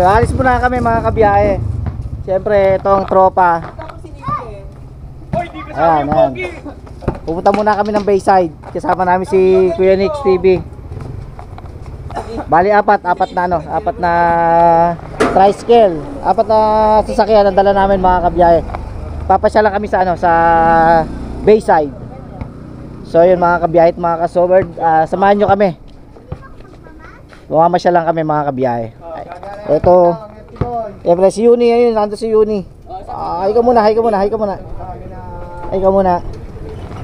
So alis muna kami mga kabiyahe. Siyempre itong tropa. Ayan, ayan. Pupunta muna kami ng Bayside. Kasama namin si Kuya Nix TV. Bali apat na tricycle, apat na sasakyan ang dala namin mga kabiyahe. Papasya lang kami sa sa Bayside. So yun mga kabiyahe at mga kasober, samahan nyo kami. Bumamasya lang kami mga kabiyahe. Ito, siyempre si Yuni, ayun, nandun si Yuni. Hay ka muna.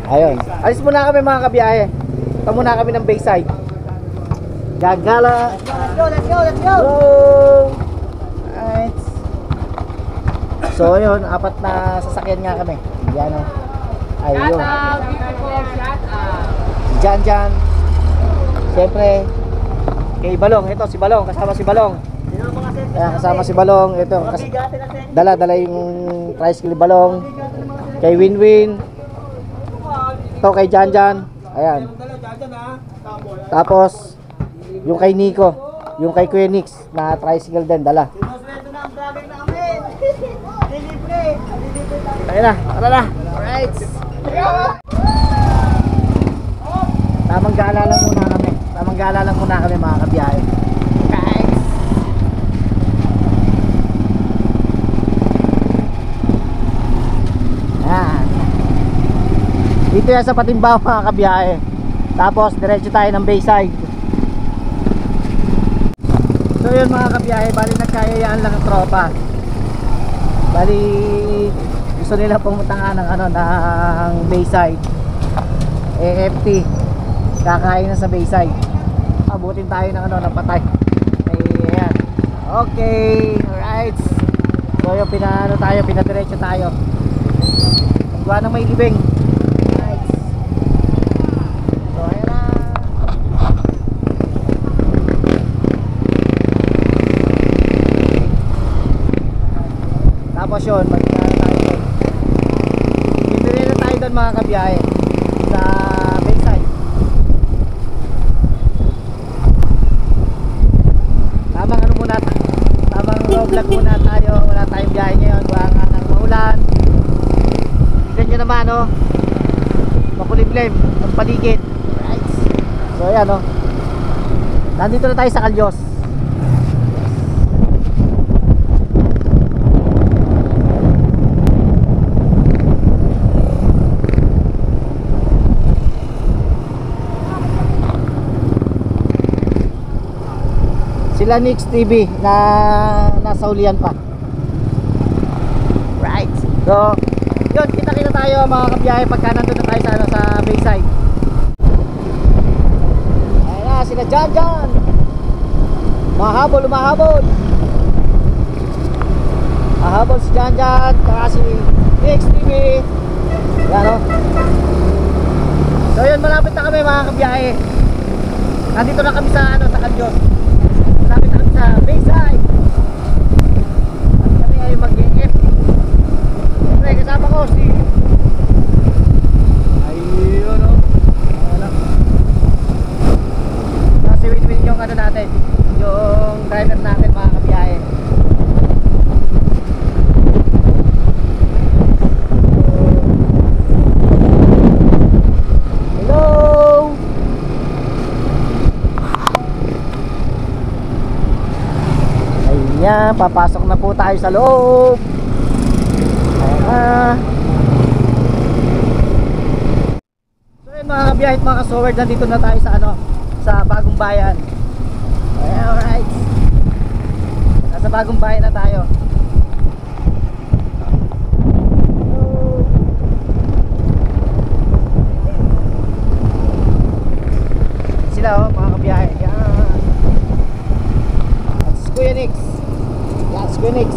Ayun, alis muna kami mga kabiyahe. Punta muna kami ng Bayside. Gagala. Let's go. Right. So yun, apat na sasakyan nga kami. Yan o. Ayun. Jan. Siyempre kay Balong, ito si Balong, kasama si Balong. Ayan, kasama si Balong. Ito, dala yung tricycle ni Balong. Kay Winwin. Ito kay Jan. Ayan. Tapos yung kay Nico, yung kay Kuya Nix na tricycle din, dala. Ayun na, tara na. Alright. Tamang gala lang muna kami mga kabiyahe. Guys. Ayan. Dito yan sa Patimbao mga kabiyahe. Tapos diretso tayo ng Bayside. So yun mga kabiyahe, bali nagkayayaan lang ang tropa. Bali gusto nila pumunta nga ng Bayside. AFT. Kakain na sa Bayside. Abutin tayo ng patay. Ayan. Okay, alright. So yung pinadiretso tayo. Pagwa ng may libing. Alright. So ayan na. Tapos yun, magkakaroon tayo doon. Bibili na tayo doon mga kabiyahe sa Bayside. Tamang vlog muna tayo. Wala tayong biyahe ngayon, wala nga ng maulan. Tignan nyo naman makulimlim ng paligid. Right. So ayan nandito na tayo sa Calyos. Sila Nix TV na nasa ulian pa. Right. So, yun, kita tayo mga kabiyahe pagka nandun na tayo sa Bayside. Ayan na, sila Jan. Mahabol. Mahabol si Jan, saka si Nix TV. Yan So yun, malapit na kami mga kabiyahe. Nandito na kami sa Calyos. Malapit na kami sa Bayside. At kami ay mag-EF. Siyempre kasama ko si ayun si Winwin yung natin, yung driver natin mga kabiyahe. Ayan, papasok na po tayo sa loob. So yun mga kabiyahe at mga kasoward, nandito na tayo sa Bagong Bayan. Ayan, alright. Nasa Bagong Bayan na tayo. Sila mga kabiyahe. Ayan. That's Kuya Nix.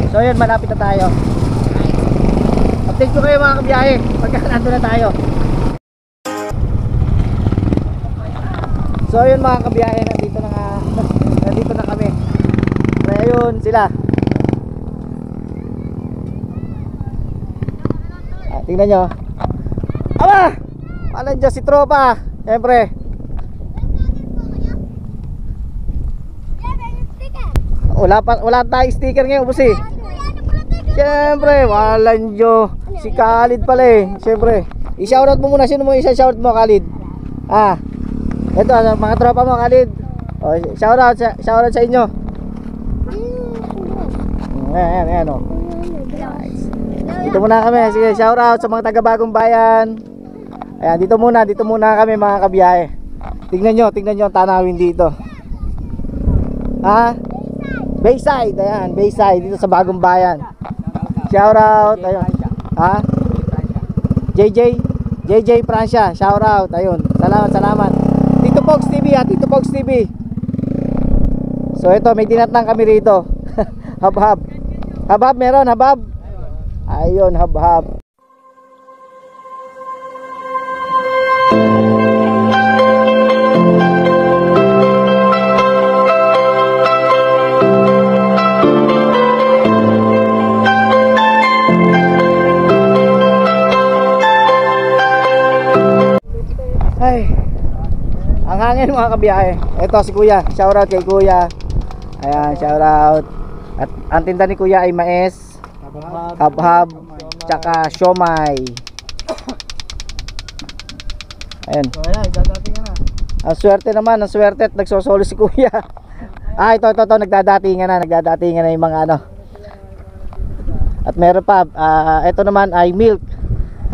So yun, malapit na tayo. Update ko kayo mga kabiyahe pagka nandun na tayo. So yun mga kabiyahe, nandito na kami. Kaya yun sila. Tingnan nyo. Aba! Alam dyan si tropa. Siyempre. Wala tayong sticker ngayon, boss eh. Siyempre, walang Diyo. Si Khalid pala eh. Siyempre. I-shoutout mo muna. Sino mo isa-shoutout mo, Khalid? Ito, mga tropa mo, Khalid. O, shoutout sa inyo. Ayan, o. Dito muna kami. Sige, shoutout sa mga taga-Bagong Bayan. Ayan, dito muna kami mga kabiyahe. Tingnan nyo ang tanawin dito. Bayside, ayan, Bayside dito sa Bagong Bayan. Shoutout, ayun. JJ Francia, shoutout, ayun. Salamat. Tito Pogs TV, Tito Pogs TV. So ito, may dinatnang kami rito. Habhab. Habhab meron, habhab. Ayun, habhab. Ay, ang hangin mga kabiyahe. Ito si Kuya, shoutout kay Kuya. Ayan, shoutout. At ang tinda ni Kuya ay mais, habhab, tsaka siomay. Ayan. Ang swerte naman, ang swerte at nagsosolo si Kuya. Ito, nagdadatingan na yung mga ano. At meron pa, ito naman ay milk,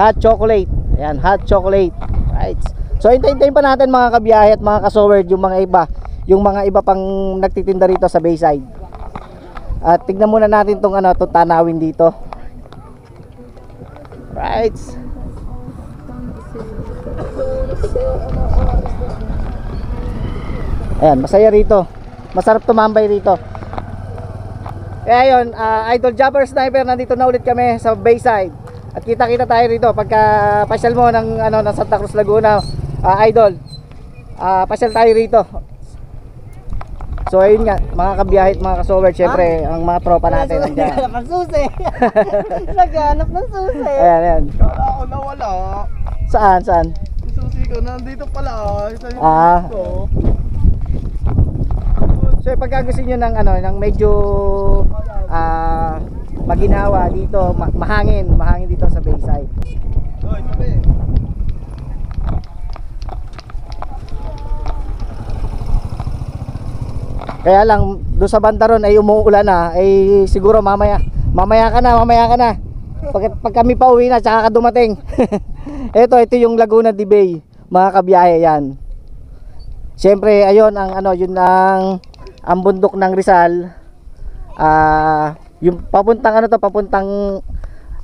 hot chocolate. Ayan, hot chocolate. Right. So hintayin pa natin mga kabiyahe at mga kasowerd yung mga iba pang nagtitinda rito sa Bayside. At tignan muna natin tong tanawin dito. Right. Ayan, masaya rito. Masarap tumambay rito. Kaya yun, Idol Jumper Sniper, nandito na ulit kami sa Bayside. At kita-kita tayo rito pagka pasyal mo ng Santa Cruz, Laguna. Idol, pasyal tayo rito. So ayun nga, mga kabiyahe at mga kasowerd, syempre ang mga tropa natin nandiyan. Naghanap ng susi. Naghanap ng susi. Ayan. Kala ko nawala. Saan? Yung susi ko nandito pala. So pagka gusto nyo ng medyo maginawa dito, mahangin dito sa Bayside. Kaya lang doon sa banda ron ay umuulan na, ay siguro mamaya ka na. Pag kami pa uwi na tsaka ka dumating. ito yung Laguna de Bay, mga kabiyahe yan. Siyempre ayun ang bundok ng Rizal. Yung papuntang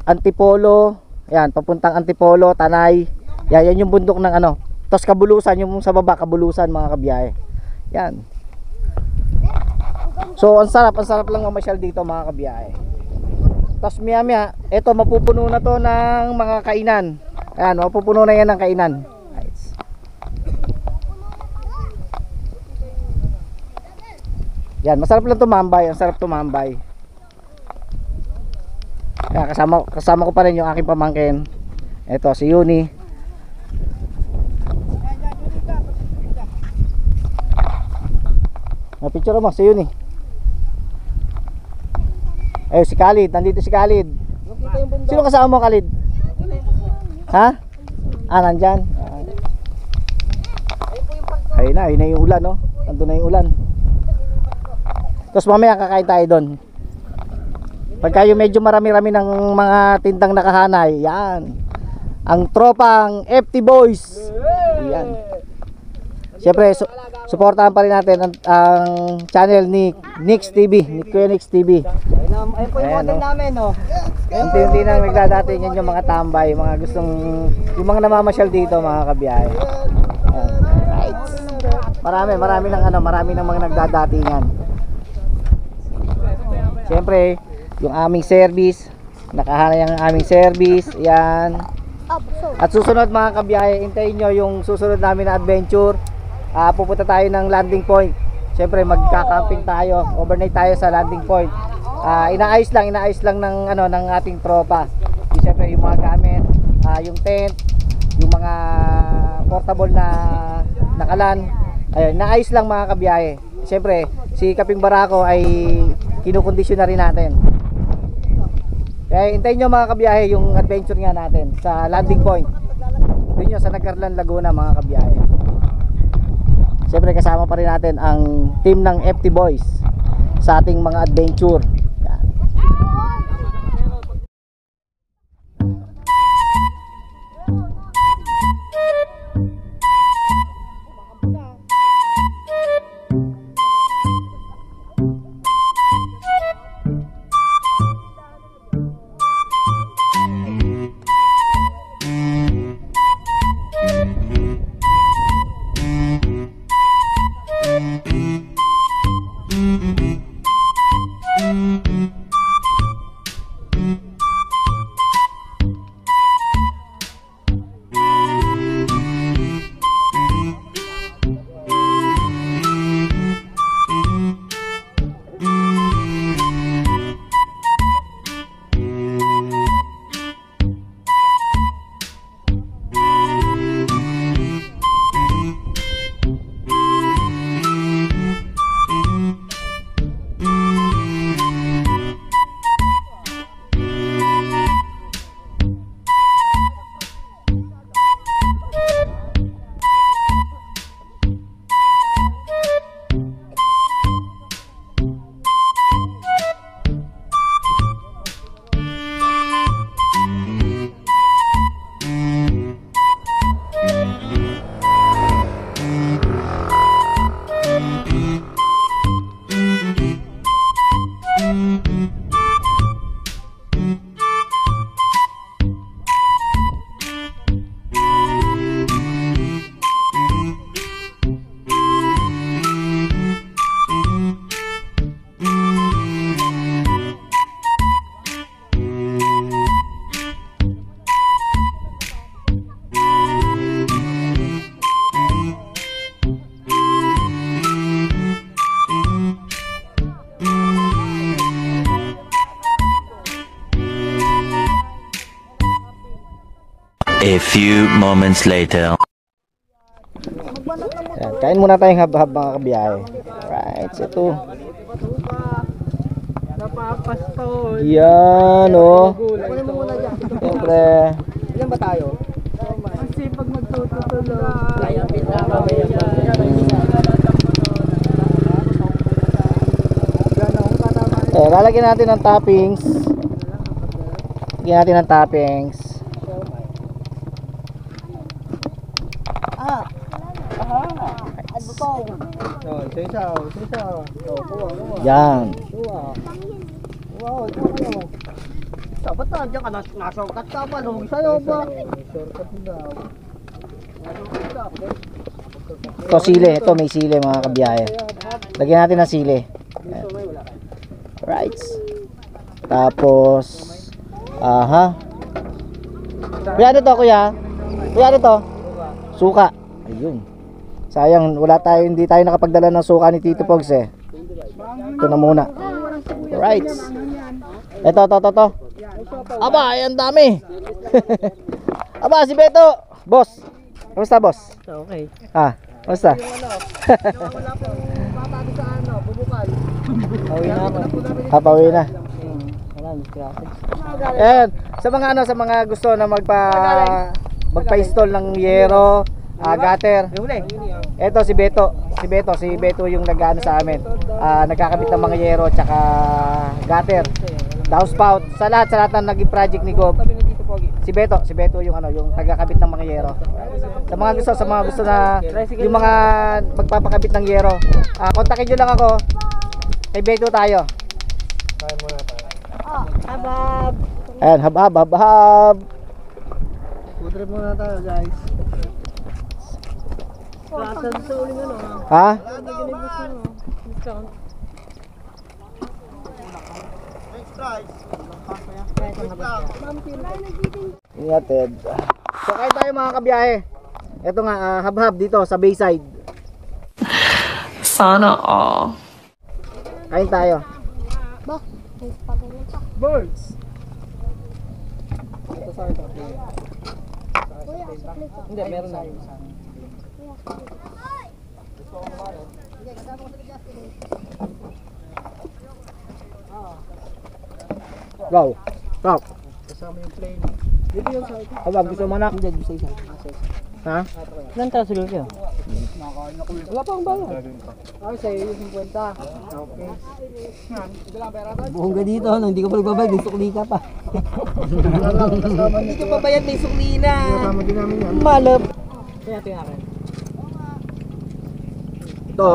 Antipolo, yan, papuntang Antipolo, Tanay. Yan yung bundok ng tapos Kabulusan, yung sa baba Kabulusan, mga kabiyahe. Yan. So ang sarap lang mamasyal dito, mga kabiyahe. Tapos maya ito mapupuno na to ng mga kainan. Ayan, mapupuno na yan ng kainan. Nice. Yan, masarap lang tumambay, ang sarap tumambay. Kaya kasama ko pa rin yung aking pamangkin. Ito si Yuni. Picture mo si Yuni. Si Khalid, nandito si Khalid. Sino kasama mo, Khalid? Ha? Nandyan. Ayun na yung ulan, no? Nandun na yung ulan. Tapos mamaya kakain tayo doon. Pagka yung medyo marami-rami ng mga tindang nakahanay, yan. Ang tropang FT Boys. Yan. Siyempre, suportahan pa rin natin ang channel ni Nix TV, ni Kuya Nix TV. Ayun po yung model namin, no? Hindi na nagdadating yan yung mga tambay, mga yung mga namamasyal dito, mga kabiyahe. Right. Marami ng mga nagdadatingan. Siyempre, yung aming service, nakahanay ang aming service, yan. At susunod, mga kabiyahe, hintayin nyo yung susunod namin na adventure. Pupunta tayo ng landing point. Siyempre magka-camping tayo, overnight tayo sa landing point. Inaayos lang ng ng ating tropa. Siyempre yung mga gamit, yung tent, yung mga portable na nakalan. Ayun, naayos lang mga kabiyahe. Siyempre, si Kaping Barako ay kinukondisyon na rin natin. Kaya hintayin nyo mga kabiyahe yung adventure nga natin sa landing point. Doon nyo sa Nagcarlan, Laguna mga kabiyahe. Siyempre kasama pa rin natin ang team ng FT Boys sa ating mga adventure. Yan. A few moments later. Ayan, kain muna tayong hab-hab mga kabiyahe. Alright, so ito. Napapastol. Yan o. Kunin mo muna dyan. Siyempre. Ilan ba tayo? Kasi pag magtutulog. Kaya pinaka Lalagyan natin ng toppings. Lagyan natin ng toppings. Isaw. Yan. Wow, ito ano. Dapat na, dyan ka nasangkat ka pa. Lumog sa'yo ba? Ito sili. Ito may sili mga kabiyahe. Lagyan natin ng sili. Ayan. Right. Tapos aha. Kuya ano to kuya? Kuya ano to? Suka. Ayun. Sayang hindi tayo nakapagdala ng suka ni Tito Pogs eh. Ito na muna. Right. Ito. Aba, ay ang dami. Aba, si Beto. Boss. Kamusta boss? Okay. Ah, kamusta? Wala pong patado sa ano, bubukal. Pauwi na ako. Pauwi na. Wala, disgrasya. Ayan, sa mga gusto na magpa-install ng yero, gutter. Ito si Beto. Si Beto yung nag-ano sa amin. Nagkakabit ng mga yero tsaka gutter. Downspout. Sa lahat ng naging project ni Gob. Si Beto yung yung tagakabit ng mga yero. Sa mga gusto na yung mga magpapakabit ng yero, kontakin niyo lang ako. Kay Beto tayo. Habab. Ayan, hab. Food trip muna tayo guys. Klasal sa uling ano. Ha? Discount. Ingatid. So kain tayo mga kabiyahe. Ito nga, hab dito sa Bayside. Sana all. Kain tayo. Birds. Ito sa ito. Hindi, meron na. Wow. Stop. Kasama yung plane. Dito yung sa ito. Abang, gusto mo anak? Hindi, gusto isa. Ha? Ilan tayo siguro kayo? Wala pang bayad. Ay, sa'yo yung 50. Okay. Buong ka dito, no? Hindi ka pa nagbabayad, may sukli ka pa. Hindi ka pa bayad, may sukli na. Kasama din namin yan. Malap. Kaya ito yung akin. Ito.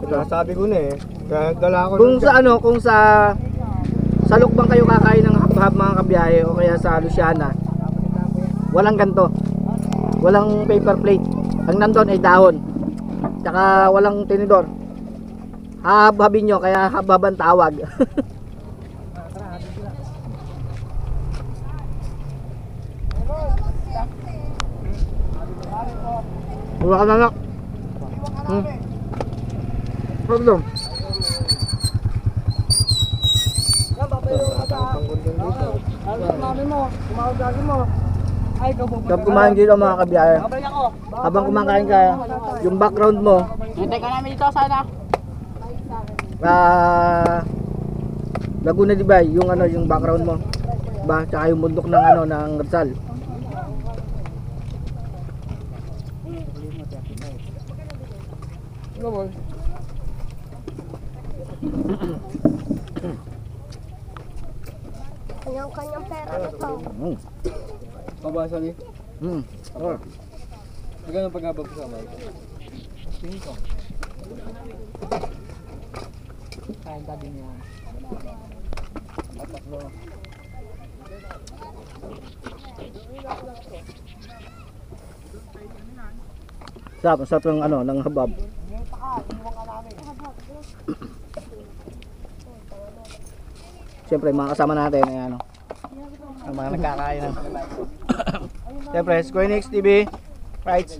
Ito, sabi ko na eh. Kaya dala ko. Kung sa ano, kung sa Lukbang kayo kakain ng hab-hab mga kabiyahe o kaya sa Luciana, walang ganto. Walang paper plate. Ang nandun ay dahon. Tsaka walang tinidor. Hahab-habin nyo, kaya hab-haban tawag. Wala ka na anak. Problem. Mami mo, kumakain mo. Ay, ikaw pupunta. Kapag kumain dito mga kabiyahe, Babalik ako. habang kumakain ka, yung background mo, Hintay ka namin dito sana. Laguna di ba, yung ano, yung background mo. Ba, tsaka yung bundok ng ano, ng Rizal. Kanyang-kanyang pera nito. Mabasa ni. Oh. Magkano paghabag ko sa mga? Kain ka din yan. Sarap, sarap ng ano, ng habab. Siyempre, mga kasama natin, ay ano, ang mga nagkakain ng siyempre, Squenix TV, rights.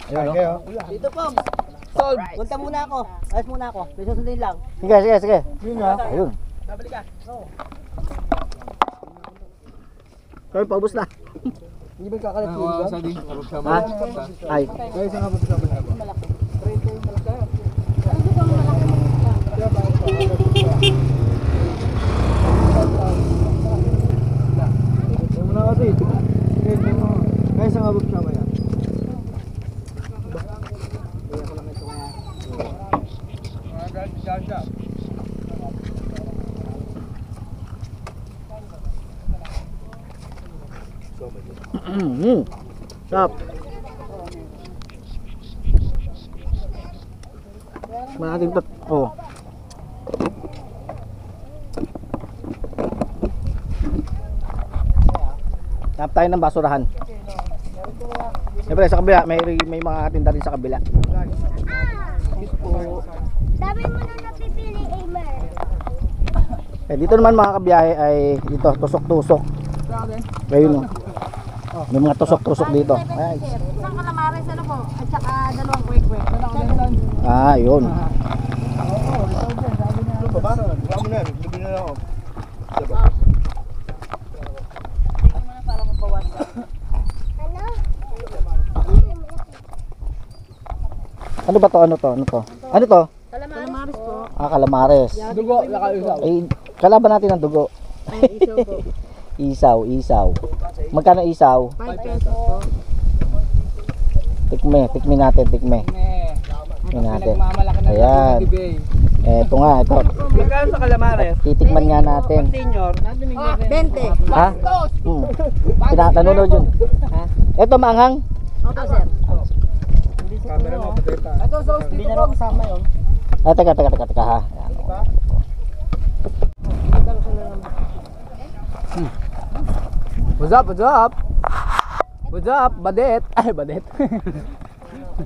Ayun, no? Dito po. Solve. Punta muna ako. Ayos muna ako. May susundin lang. Sige, sige, sige. Ayun. Babalik ka. Kaya paubos na. Hindi ba kakalat yung iba? Sa din. Ha? Ay. Guys, ang habag sa mga. Muna kasi. Guys, ang habag sa mga. Sarap. Manating tot. Oh. Tap tayo ng basurahan. Siyempre sa kabila, may mga tinda rin sa kabila. Dami mo na napipili, Aimer. Eh, dito naman mga kabiyahe ay dito, tusok-tusok. Ayun oh. May mga tusok-tusok dito. Ay. Isang kalamares, ano po? At saka dalawang kwek-kwek. Ah, yun. Baba na. Baba mo na. Libre na lang ako. Ano? Ano ba to? Ano to? Ano to? Ano to? Kalamares po. Ah, calamares. Dugo, nakaisaw. Ay, kalaban natin ang dugo. Isaw po. Isaw, isaw. Magkano isaw? 5 pesos po. Tikme natin, tikme. Tikme natin. Ayan. Eto nga, ito. Magkano sa kalamares? Titikman nga natin. Senior. 20. Ha? Nanonood yun. Ha? Ito maanghang? Opo, sir. Camera mo, patay pa. Ito sauce dito po. Kasama yun. Ah, teka ha. Ayan. What's up? What's up? What's up? Badet. Ay, badet.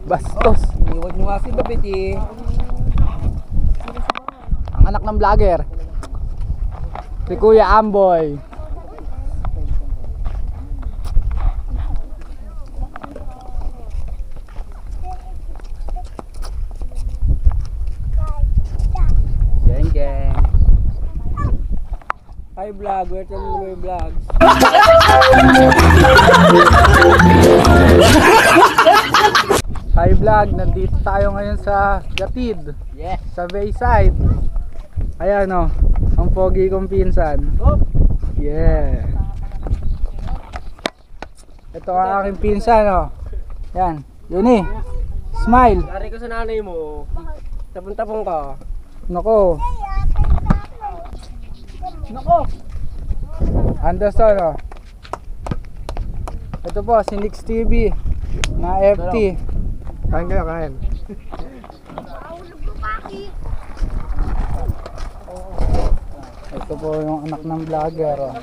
Bastos. Iniwag nyo nga si Babet eh. Ang anak ng vlogger. Si Kuya Amboy. Geng geng. Hi vlog, where to my vlog? Hi vlog, nandito tayo ngayon sa Gatid. Yeah. Sa Bayside. Ayan o, ang pogi kong pinsan. Yeah. Ito ang aking pinsan o. Yan, Yuni. Smile. Lari ko sa nanay mo. Tapon-tapon ka. Nako. Nako. Anderson o. Ito po, si Nix TV na FT. Kain kayo, kain. Ito po yung anak ng vlogger. Oh.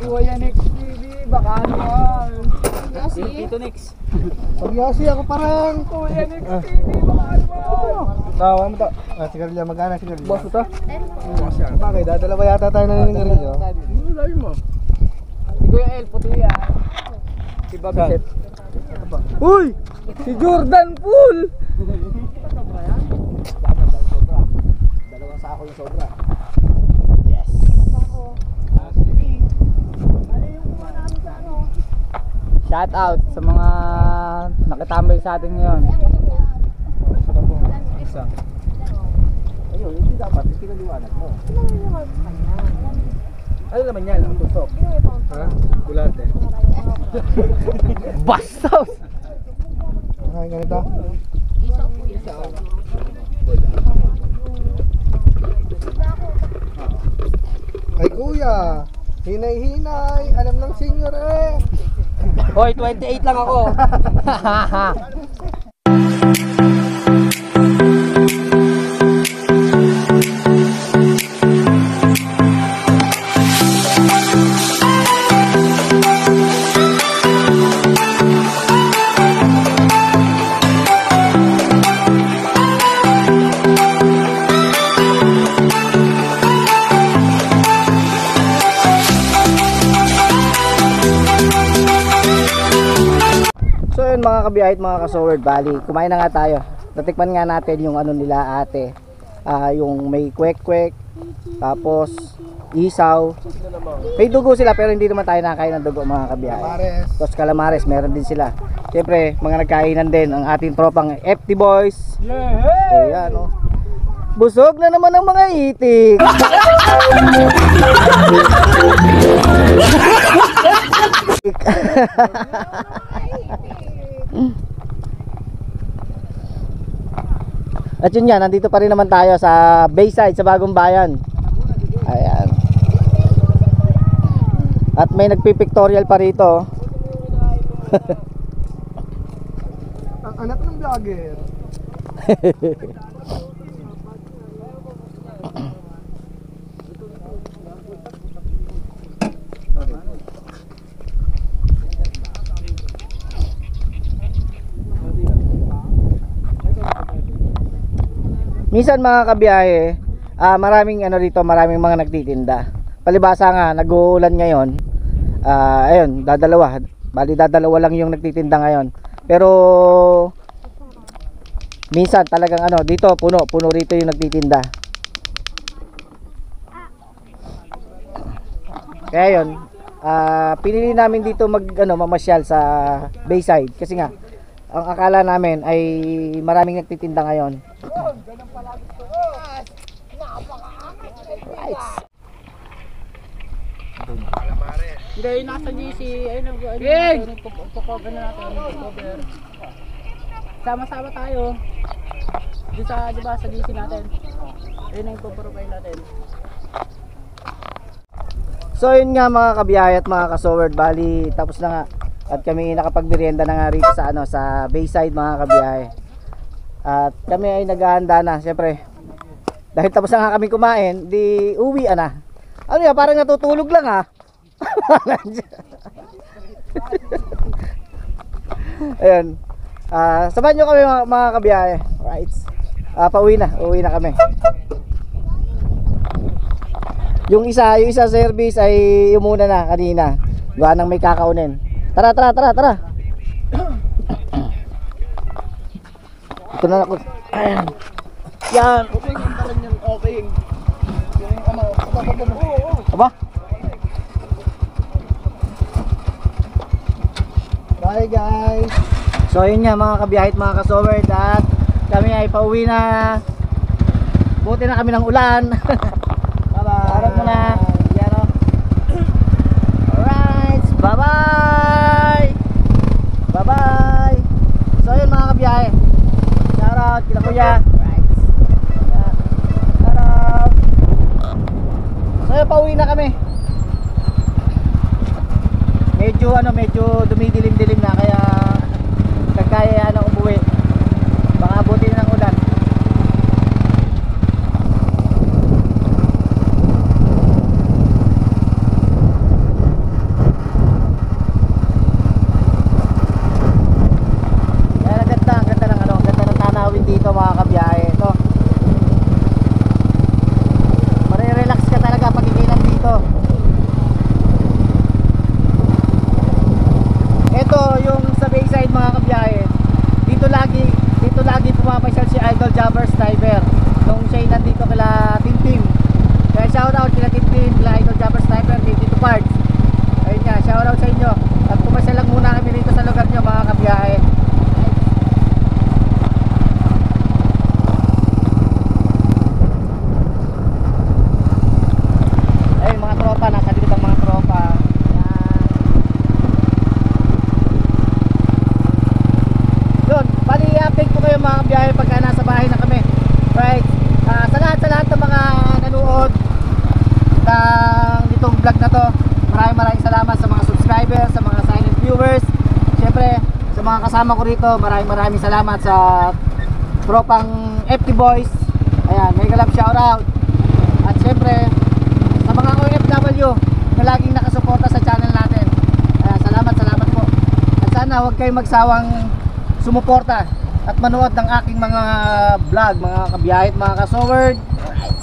Kuya Nix TV, baka naman. Dito Nix. Pagyasi ako parang. Kuya Nix TV, baka naman. Tawa mo to. Sigarilyo, magana sigarilyo. Boss ito? Bakit? Dadala ba yata tayo ng sigarilyo? Layo mo. Si Kuya El, puti yan. Si Babiset. Uy! Si Jordan Pool! Dalawang sako yung sobra. Shout out sa mga nakitambay sa atin ngayon. Ayun, hindi dapat. Pinaliwanag mo. Ano naman yan? Ang tusok. Ha? Bulate. Bastos! Kain ganito? Ay kuya, hinay-hinay, alam ng senior eh. Hoy, 28 lang ako. So yun mga kabiyahe at mga ka-Soward Valley, kumain na nga tayo. Natikman nga natin yung ano nila ate, yung may kwek-kwek, tapos isaw. May dugo sila pero hindi naman tayo nakakain ng dugo mga kabiyahe. Pares. Tapos calamares meron din sila. Siyempre mga nagkainan din ang ating tropang FT Boys. Ayan o. Busog na naman ang mga itik. At yun nga, nandito pa rin naman tayo sa Bayside, sa Bagong Bayan. Ayan. At may nagpipictorial pa rito. Ang anak ng vlogger. Minsan mga kabiyahe, maraming ano rito, maraming mga nagtitinda. Palibasa nga, nag-uulan ngayon. Ayun, dadalawa. Bali dadalawa lang yung nagtitinda ngayon. Pero minsan talagang ano, dito puno rito yung nagtitinda. Kaya yun, pinili namin dito mamasyal sa Bayside kasi nga ang akala namin ay maraming nagtitinda ngayon. Right. Hindi, nasa GC. Ayun, cover na natin. Cover. Sama-sama tayo. Di ba, sa GC natin. Ayun yung profile natin. So yun nga mga kabiyahe at mga ka-Soward Valley, tapos na nga at kami nakapagmerienda na nga rito sa sa Bayside mga kabiyahe. At kami ay naghahanda na, siyempre. Dahil tapos na nga kami kumain, di uwi na. Ano yan, parang natutulog lang ha. Ayun. Sabahan nyo kami mga kabiyahe. Right. Uwi na kami. Yung isa service ay umuna na kanina. Gawa nang may kakaunin. Tara. Ito na ako. Ayan. Yan. Okay yung pala niyan, okay. Yung ano, Aba? bye guys. So yun nga mga kabiyahit, mga kasowerd, at kami ay pauwi na. Buti na kami ng ulan. Bye-bye. Harap mo na. Yan o. Alright. Bye-bye. Bye-bye. So yun mga kabiyahe. Shoutout kila kuya. Alright. Yan. Shoutout. So yun, pauwi na kami. Medyo dumidilim-dilim na, kaya kagkaya na umuwi. Baka buti na ng ulan. Kaya ang ganda ng ano, ang ganda ng tanawin dito mga kabiyahe. No? Marirelax ka talaga pag ikilan dito. Ito yung sa Bayside mga kabiyahe. Dito lagi pumapasyal si Idol Jabber Sniper nung siya'y nandito kila Tintin. Kaya shoutout kila Tintin, kila Idol Jabber Sniper, Tintin to Parts. Ayun nga, shoutout sa inyo. At pumasyal lang muna kami dito sa lugar nyo mga kabiyahe. Ayun mga tropa, nasa dito ang mga tropa. Yan. Yun, bali i-update ko kayo mga kabiyahe pagka nasa bahay na kami. Right? Sa lahat ng mga nanood ng itong vlog na to, maraming salamat sa mga subscribers, sa mga silent viewers. Siyempre, sa mga kasama ko rito, maraming salamat sa tropang FT Boys. Ayan, mega love shoutout. At siyempre, sa mga OFW na laging nakasuporta sa channel natin. Salamat po. At sana huwag kayong magsawang sumuporta at manood ng aking mga vlog, mga kabiyahit, mga kasowerd. Alright.